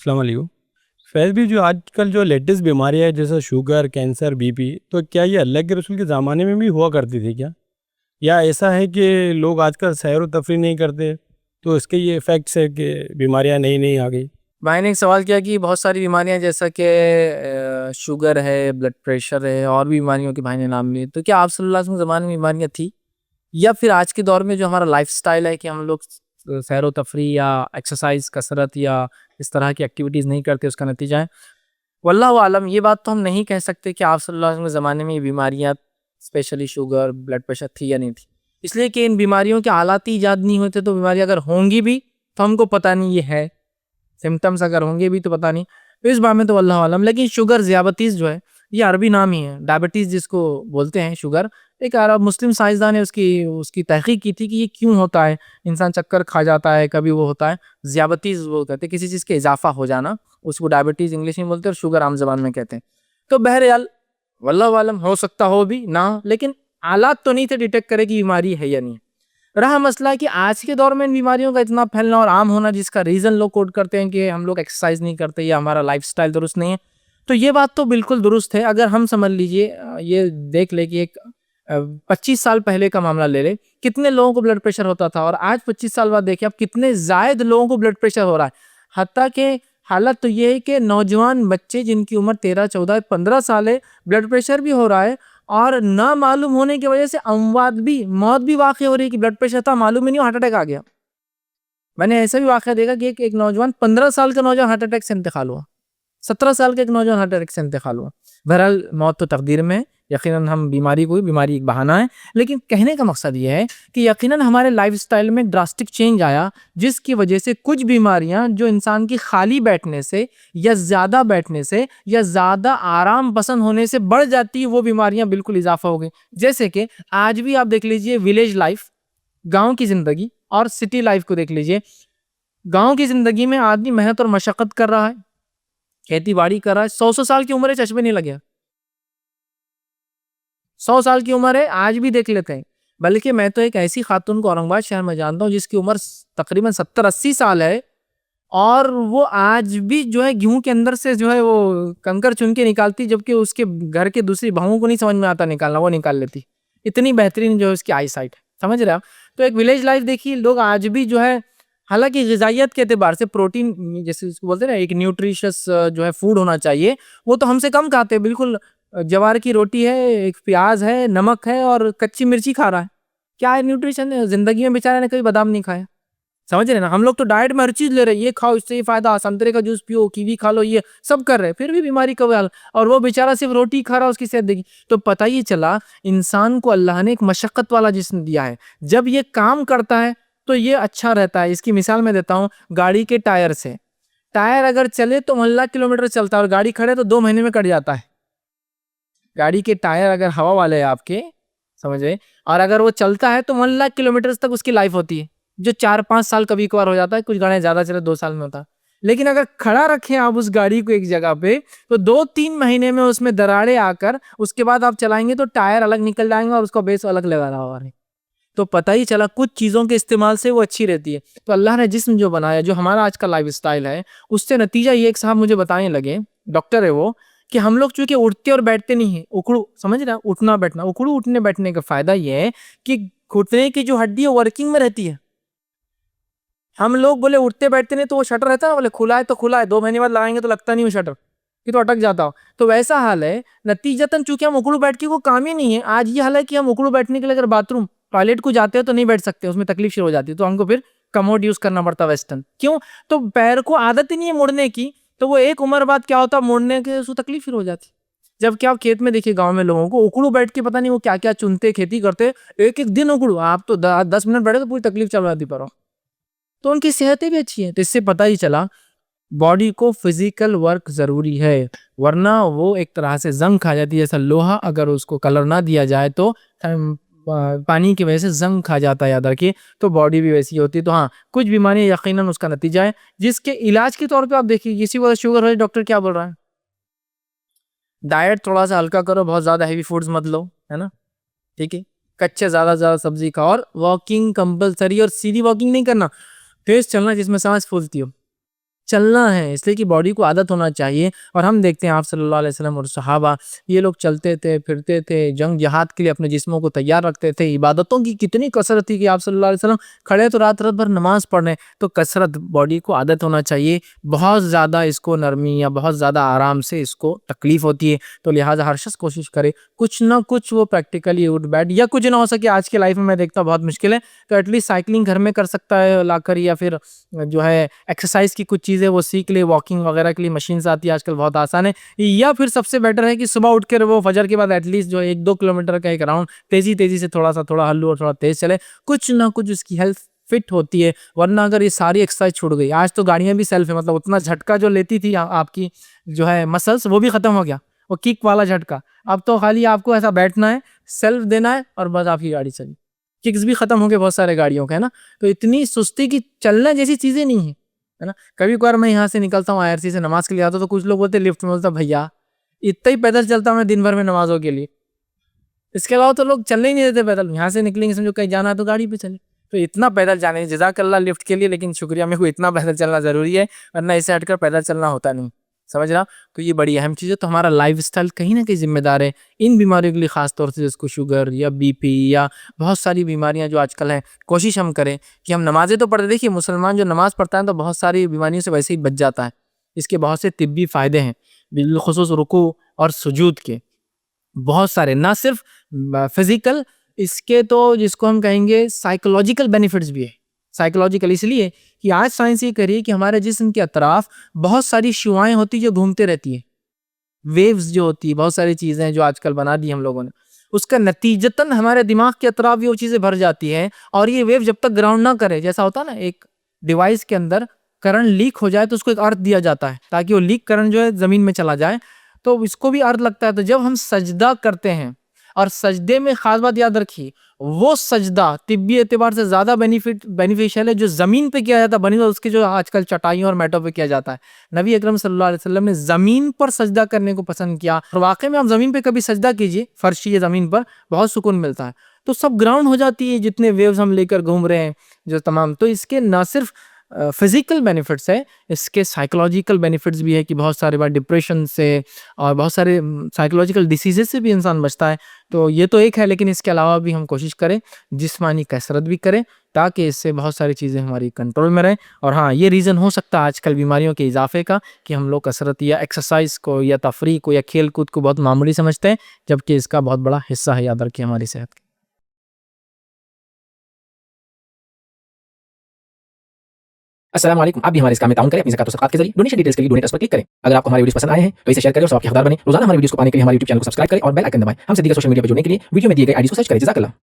अस्सलाम वालेकुम। फैज़ भी जो आजकल जो लेटेस्ट बीमारियाँ हैं जैसे शुगर, कैंसर, बीपी, तो क्या ये अल्लाह के रसूल के ज़माने में भी हुआ करती थी क्या? या ऐसा है कि लोग आजकल सैर व तफरीह नहीं करते, तो इसके ये इफ़ेक्ट्स है कि बीमारियाँ नई-नई आ गई? भाई ने एक सवाल किया कि बहुत सारी बीमारियां जैसा कि शुगर है, ब्लड प्रेशर है और भी बीमारियों के भाई ने नाम लिए। तो क्या आप सल्लल्लाहु अलैहि वसल्लम के ज़माने में बीमारियां थी या फिर आज के दौर में जो हमारा लाइफस्टाइल है कि हम लोग सैर व तफरीह या एक्सरसाइज, कसरत या इस तरह की एक्टिविटीज़ नहीं करते, उसका नतीजा है? वल्लाहु आलम। ये बात तो हम नहीं कह सकते कि आप सल्लल्लाहु अलैहि वसल्लम के ज़माने में ये बीमारियां, स्पेशली शुगर, ब्लड प्रेशर थी या नहीं थी। इसलिए कि इन बीमारियों के हालात ही ईजाद नहीं होते, तो बीमारी अगर होंगी भी तो हमको पता नहीं ये है। सिम्पटम्स अगर होंगे भी तो पता नहीं। तो इस बारे में तो अल्लाह आलम। लेकिन शुगर ज़ियाबतीस जो है, ये अरबी नाम ही है। डायबिटीज़ जिसको बोलते हैं शुगर, एक अरब मुस्लिम साइंसदान ने उसकी उसकी तहकीक की थी कि ये क्यों होता है। इंसान चक्कर खा जाता है, कभी वो होता है ज़ियाबतीस, वो कहते हैं किसी चीज़ के इजाफा हो जाना, उसको डायबिटीज़ इंग्लिश में बोलते हैं और शुगर आम ज़बान में कहते हैं। तो बहरहाल वल्लाहु आलम, हो सकता हो भी ना हो, लेकिन आलात तो नहीं थे डिटेक्ट करे कि बीमारी है या नहीं है। रहा मसला कि आज के दौर में इन बीमारियों का इतना फैलना और आम होना, जिसका रीज़न लोग कोट करते हैं कि हम लोग एक्सरसाइज नहीं करते या हमारा लाइफस्टाइल दुरुस्त नहीं है। तो ये बात तो बिल्कुल दुरुस्त है। अगर हम समझ लीजिए, ये देख ले कि एक 25 साल पहले का मामला ले ले, कितने लोगों को ब्लड प्रेशर होता था और आज 25 साल बाद देखिए आप कितने ज़ायद लोगों को ब्लड प्रेशर हो रहा है। हत्ता कि हालत तो ये है कि नौजवान बच्चे जिनकी उम्र 13, 14, 15 साल है, ब्लड प्रेशर भी हो रहा है और ना मालूम होने की वजह से अमवात भी, मौत भी वाक़ई हो रही है कि ब्लड प्रेशर था, मालूम ही नहीं, हार्ट अटैक आ गया। मैंने ऐसा भी वाक़या देखा कि एक नौजवान, 15 साल का नौजवान हार्ट अटैक से इंतकाल हुआ। 17 साल का एक नौजवान हार्ट अटैक से इंतकाल हुआ। बहरहाल मौत तो तकदीर में है। यकीनन हम बीमारी को, बीमारी एक बहाना है। लेकिन कहने का मकसद ये है कि यकीनन हमारे लाइफ़स्टाइल में ड्रास्टिक चेंज आया, जिसकी वजह से कुछ बीमारियां जो इंसान की खाली बैठने से या ज़्यादा बैठने से या ज़्यादा आराम पसंद होने से बढ़ जाती है, वो बीमारियां बिल्कुल इजाफा हो गई। जैसे कि आज भी आप देख लीजिए विलेज लाइफ, गाँव की ज़िंदगी और सिटी लाइफ को देख लीजिए। गाँव की ज़िंदगी में आदमी मेहनत और मशक्कत कर रहा है, खेती बाड़ी कर रहा है, 100-100 साल की उम्र है, चश्मे नहीं लगे। 100 साल की उम्र है, आज भी देख लेते हैं। बल्कि मैं तो एक ऐसी खातून को औरंगाबाद शहर में जानता हूँ जिसकी उम्र तकरीबन 70-80 साल है और वो आज भी जो है गेहूं के अंदर से जो है वो कंकर चुन के निकालती, जबकि उसके घर के दूसरी बहुओं को नहीं समझ में आता निकालना, वो निकाल लेती। इतनी बेहतरीन जो है उसकी आई साइट है, समझ रहे आप? तो एक विलेज लाइफ देखिए, लोग आज भी जो है, हालांकि ग़िज़ाइयत के एतबार से प्रोटीन, जैसे उसको बोलते हैं ना, एक न्यूट्रिशियस जो है फूड होना चाहिए, वो तो हमसे कम खाते हैं बिल्कुल। जवार की रोटी है, एक प्याज है, नमक है और कच्ची मिर्ची खा रहा है। क्या है न्यूट्रिशन है? जिंदगी में बेचारे ने कभी बादाम नहीं खाया। समझ रहे ना? हम लोग तो डाइट में हर चीज ले रहे हैं, ये खाओ इससे ये फायदा, संतरे का जूस पियो, कीवी खा लो, ये सब कर रहे हैं, फिर भी बीमारी का हाल। और वो बेचारा सिर्फ रोटी खा रहा है, उसकी सेहत देखी। तो पता ही चला इंसान को अल्लाह ने एक मशक्कत वाला जिस्म दिया है, जब ये काम करता है तो ये अच्छा रहता है। इसकी मिसाल मैं देता हूँ गाड़ी के टायर से। टायर अगर चले तो मोहल्ला किलोमीटर चलता है और गाड़ी खड़े तो 2 महीने में कट जाता है। गाड़ी के टायर अगर हवा वाले हैं आपके, समझ गए, और अगर वो चलता है तो 1 लाख किलोमीटर तक उसकी लाइफ होती है, जो 4-5 साल कभी कभार हो जाता है। कुछ गाड़ियां ज्यादा चले 2 साल में होता है। लेकिन अगर खड़ा रखें आप उस गाड़ी को एक जगह पे, तो 2-3 महीने में उसमें दरारें आकर उसके बाद आप चलाएंगे तो टायर अलग निकल जाएंगे और उसका बेस अलग लगा रहा होगा। तो पता ही चला कुछ चीज़ों के इस्तेमाल से वो अच्छी रहती है। तो अल्लाह ने जिस्म जो बनाया, जो हमारा आज का लाइफ स्टाइल है, उससे नतीजा ये एक साहब मुझे बताने लगे, डॉक्टर है वो, कि हम लोग चूंकि उठते और बैठते नहीं है, उखड़ू, समझ रहे हैं? उठना बैठना, उखड़ू उठने बैठने का फायदा ये है कि घुटने की जो हड्डी है वर्किंग में रहती है। हम लोग बोले उठते बैठते नहीं, तो वो शटर रहता है ना, बोले खुला है तो खुला है, 2 महीने बाद लगाएंगे तो लगता नहीं वो शटर, कि तो अटक जाता हो। तो वैसा हाल है नतीजतन, चूंकि हम उखड़ू बैठ के को काम ही नहीं है। आज ये हाल है कि हम उखड़ू बैठने के लिए अगर बाथरूम, टॉयलेट को जाते हैं तो नहीं बैठ सकते, उसमें तकलीफ शुरू हो जाती है, तो हमको फिर कमोड यूज करना पड़ता है, वेस्टर्न। क्यों? तो पैर को आदत ही नहीं है मुड़ने की, तो वो एक उम्र बाद क्या होता है, मुड़ने के उसको तकलीफ फिर हो जाती। जबकि आप खेत में देखिए, गांव में लोगों को उखड़ू बैठ के पता नहीं वो क्या क्या चुनते, खेती करते, एक एक दिन उखड़ू, आप तो 10 मिनट बैठे तो पूरी तकलीफ चल जाती पर। तो उनकी सेहतें भी अच्छी हैं। तो इससे पता ही चला बॉडी को फिजिकल वर्क जरूरी है, वरना वो एक तरह से जंग खा जाती है। जैसा लोहा अगर उसको कलर ना दिया जाए तो पानी की वजह से जंग खा जाता है, याद रखिए। तो बॉडी भी वैसी होती है। तो हाँ, कुछ बीमारियां यकीनन उसका नतीजा है, जिसके इलाज के तौर पे आप देखिए, किसी को शुगर है, डॉक्टर क्या बोल रहा है? डाइट थोड़ा सा हल्का करो, बहुत ज्यादा हैवी फूड्स मत लो, है ना? ठीक है, कच्चे ज्यादा ज्यादा सब्जी खाओ और वॉकिंग कंपलसरी, और सीधी वॉकिंग नहीं करना, तेज चलना जिसमें सांस फूलती हो। चलना है, इसलिए कि बॉडी को आदत होना चाहिए। और हम देखते हैं आप सल्लल्लाहु अलैहि वसल्लम और सहाबा, ये लोग चलते थे, फिरते थे, जंग जहाद के लिए अपने जिस्मों को तैयार रखते थे। इबादतों की कितनी कसरत थी कि आप सल्लल्लाहु अलैहि वसल्लम खड़े तो रात रात भर नमाज पढ़ रहे हैं। तो कसरत बॉडी को आदत होना चाहिए। बहुत ज़्यादा इसको नरमी या बहुत ज़्यादा आराम से इसको तकलीफ होती है। तो लिहाजा हर शख्स कोशिश करे कुछ ना कुछ वो प्रैक्टिकली उठ बैठ, या कुछ ना हो सके आज के लाइफ में मैं देखता हूँ बहुत मुश्किल है, तो एटलीस्ट साइकिलिंग घर में कर सकता है लाकर, या फिर जो है एक्सरसाइज की कुछ चीज़ें वो सीख ले, वॉकिंग वगैरह के लिए मशीन्स आती है आजकल, बहुत आसान है। या फिर सबसे बेटर है कि सुबह उठकर वो फजर के बाद एटलीस्ट जो 1-2 किलोमीटर का एक राउंड तेजी तेजी से थोड़ा हल्लू और थोड़ा तेज चले, कुछ ना कुछ उसकी हेल्थ फिट होती है। वरना अगर ये सारी एक्सरसाइज छूट गई, आज तो गाड़ियां भी सेल्फ है, मतलब उतना झटका जो लेती थी आपकी जो है मसल्स, वो भी खत्म हो गया, वो किक वाला झटका। अब तो खाली आपको ऐसा बैठना है, सेल्फ देना है और बस आपकी गाड़ी चली। किक्स भी खत्म हो गए बहुत सारे गाड़ियों के, है ना। तो इतनी सुस्ती की चलना जैसी चीजें नहीं है, है ना। कभी कभार मैं यहाँ से निकलता हूँ IRC से नमाज के लिए आता हूँ, तो कुछ लोग बोलते लिफ्ट में, बोलता भैया इतना ही पैदल चलता हूँ मैं दिन भर में नमाजों के लिए, इसके अलावा तो लोग चलने ही नहीं देते पैदल। यहाँ से निकलेंगे, समझो कहीं जाना है तो गाड़ी पे चले। तो इतना पैदल जाने, जज़ाकल्लाह लिफ्ट के लिए, लेकिन शुक्रिया, मेरे को इतना पैदल चलना जरूरी है, वरना इससे हटकर पैदल चलना होता नहीं, समझ रहा। तो ये बड़ी अहम चीज़ है। तो हमारा लाइफस्टाइल कहीं ना कहीं जिम्मेदार है इन बीमारियों के लिए, खास तौर से जिसको शुगर या BP या बहुत सारी बीमारियां जो आजकल हैं। कोशिश हम करें कि हम नमाजें तो पढ़ते, देखिए मुसलमान जो नमाज पढ़ता है तो बहुत सारी बीमारियों से वैसे ही बच जाता है। इसके बहुत से तिब्बी फ़ायदे हैं, बिलखुसूस रुकू और सुजूद के बहुत सारे, ना सिर्फ फिजिकल, इसके तो जिसको हम कहेंगे साइकोलॉजिकल बेनिफिट्स भी है। साइकोलॉजिकल इसलिए कि आज साइंस ये करिए कि हमारे जिस्म के अतराफ बहुत सारी शुआएं होती जो घूमते रहती है, वेव्स जो होती है, बहुत सारी चीज़ें जो आजकल बना दी हम लोगों ने, उसका नतीजतन हमारे दिमाग के अतराफ ये वो चीज़ें भर जाती हैं। और ये वेव जब तक ग्राउंड ना करे, जैसा होता है ना एक डिवाइस के अंदर करंट लीक हो जाए तो उसको एक अर्थ दिया जाता है ताकि वो लीक करंट जो है ज़मीन में चला जाए, तो इसको भी अर्थ लगता है। तो जब हम सजदा करते हैं, और सजदे में खास बात याद रखिए, वो सजदा तिब्बी एतबार से ज़्यादा बेनिफिशियल है जो ज़मीन पे किया जाता है, बनी उसके जो आजकल चटाइयों और मैटों पे किया जाता है। नबी अकरम सल्लल्लाहु अलैहि वसल्लम ने ज़मीन पर सजदा करने को पसंद किया। और वाकई में आप ज़मीन पे कभी सजदा कीजिए, फर्शी या ज़मीन पर, बहुत सुकून मिलता है। तो सब ग्राउंड हो जाती है, जितने वेव्स हम लेकर घूम रहे हैं जो तमाम। तो इसके ना सिर्फ फिजिकल बेनिफिट्स है, इसके साइकोलॉजिकल बेनिफिट्स भी है कि बहुत सारे बार डिप्रेशन से और बहुत सारे साइकोलॉजिकल डिसीजेस से भी इंसान बचता है। तो ये तो एक है, लेकिन इसके अलावा भी हम कोशिश करें जिस्मानी कसरत भी करें, ताकि इससे बहुत सारी चीज़ें हमारी कंट्रोल में रहें। और हाँ, ये रीज़न हो सकता है आजकल बीमारियों के इजाफे का कि हम लोग कसरत या एक्सरसाइज को या तफरीह को या खेल कूद को बहुत मामूली समझते हैं, जबकि इसका बहुत बड़ा हिस्सा है, याद रखिए, हमारी सेहत का। अस्सलाम वालेकुम। आप भी हमारे इस काम में ताउन करें अपनी ज़कात और सदक़ात के ज़रिए। डोनेशन डिटेल्स के लिए डोनेट पर क्लिक करें। अगर आपको हमारे वीडियोस पसंद आए हैं तो इसे शेयर करें और सबके हकदार बनें। रोजाना हमारे वीडियोस को पाने के लिए हमारे YouTube चैनल को सब्सक्राइब करें और बेल आइकन दबाएं। हमसे दीगर सोशल मीडिया पर जुड़ने के लिए वीडियो में दिए गए आईडी को सर्च करें। जज़ाकल्लाह।